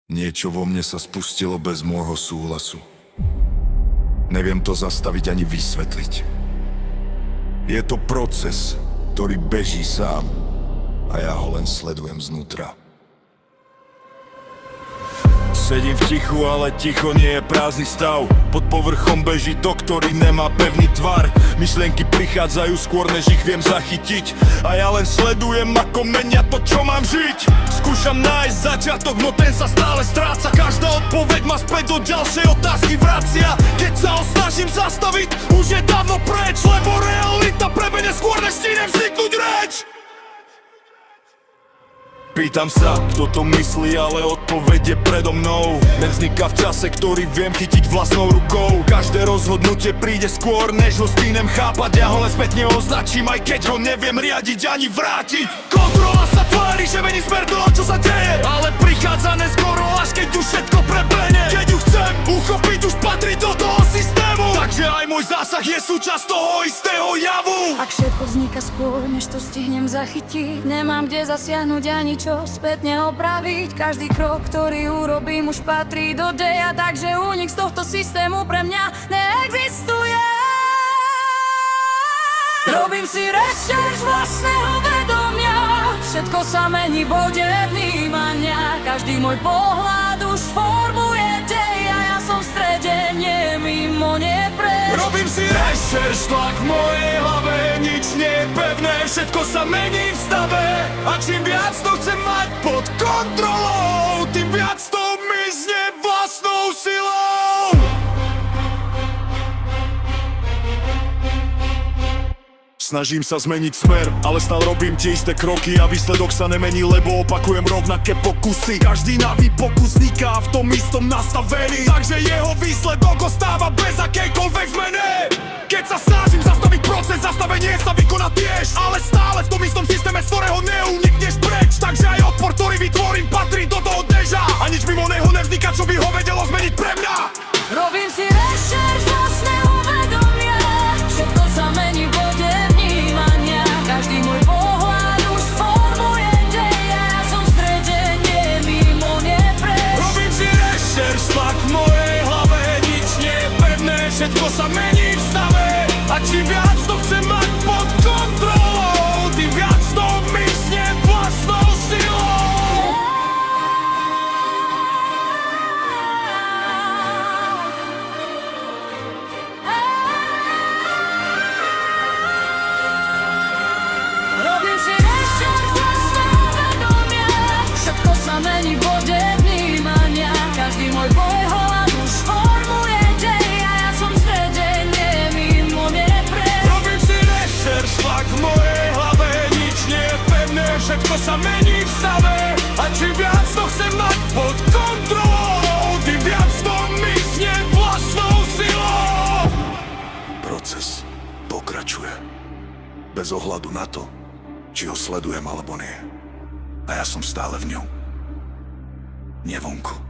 Niečo vo mne sa spustilo bez môjho súhlasu. Neviem to zastaviť ani vysvetliť. Je to proces, ktorý beží sám a ja ho len sledujem znútra. Sedím v tichu, ale ticho nie je prázdny stav. Pod povrchom beží tok, ktorý nemá pevný tvar. Myšlienky prichádzajú skôr, než ich viem zachytiť. A ja len sledujem, ako menia to, čo mám žiť. Skúšam nájsť začiatok, no ten sa stále stráca. Každá odpoveď ma späť do ďalšej otázky vracia. Keď sa ho snažím zastaviť, už je dávno preč, lebo realita prebehne skôr, než stihnem vzniknúť reč. Pýtam sa, kto to myslí, ale odpoveď je predo mnou. Nevzniká v čase, ktorý viem chytiť vlastnou rukou. Každé rozhodnutie príde skôr, než ho stihnem chápať. Ja ho len spätne označím, aj keď ho neviem riadiť ani vrátiť. Kontrola sa tvári, že mení smer toho, čo sa deje, ale prichádza neskoro, až keď už všetko prebehne. Keď ju chcem uchopiť, už patrí do toho systému. Takže aj môj zásah je súčasť toho istého javu. Ak všetko vzniká skôr, než to stihnem zachytiť, nemám kde zasiahnuť ani čo spätne opraviť. Každý krok, ktorý urobím, už patrí do deja, takže únik z tohto systému pre mňa neexistuje. Robím si rešerš vlastného vedomia, všetko sa mení v bode vnímania. Každý môj pohľad už formuje dej a ja som v strede, nie mimo, nie preč. Robím si rešerš, tlak v mojej hlave, nič nie je pevné, všetko sa mení v stave. A čím viac to chcem mať pod kontrolou, tým viac to mizne vlastnou silou. Snažím sa zmeniť smer, ale stále robím tie isté kroky a výsledok sa nemení, lebo opakujem rovnaké pokusy. Každý nový pokus vzniká v tom istom nastavení, takže jeho výsledok ostáva bez akejkoľvek zmeny. Keď sa snažím zastaviť proces, zastavenie sa vykoná tiež, ale stále v tom istom systéme, z ktorého neunikneš preč. Takže aj odpor, ktorý vytvorím, patrí do toho deža a nič mimo neho nevzniká, čo by ho vedelo zmeniť pre mňa. Robím si rešerš vlastného vedomia, všetko sa mení v bode vnímania. Každý môj pohľad už formuje dej a ja som v strede, nie mimo, nie preč. Robím si rešerš, tlak v mojej hlave, nič nie je pevné, všetko sa mení v stave. A čím viac to chcem mať pod kontrolou, tým viac to mizne vlastnou silou. Robím si rešerš vlastného vedomia, všetko sa mení v bode vnímania. Každý môj pohľad už formuje dej a ja som v strede, nie mimo, nie preč. Robím si rešerš, tlak v mojej hlave, nič nie je pevné, všetko sa mení v stave. A čím viac to chcem mať pod kontrolou, tým viac to mizne vlastnou silou. Proces pokračuje bez ohľadu na to, či ho sledujem alebo nie. A ja som stále v ňom, nie vonku.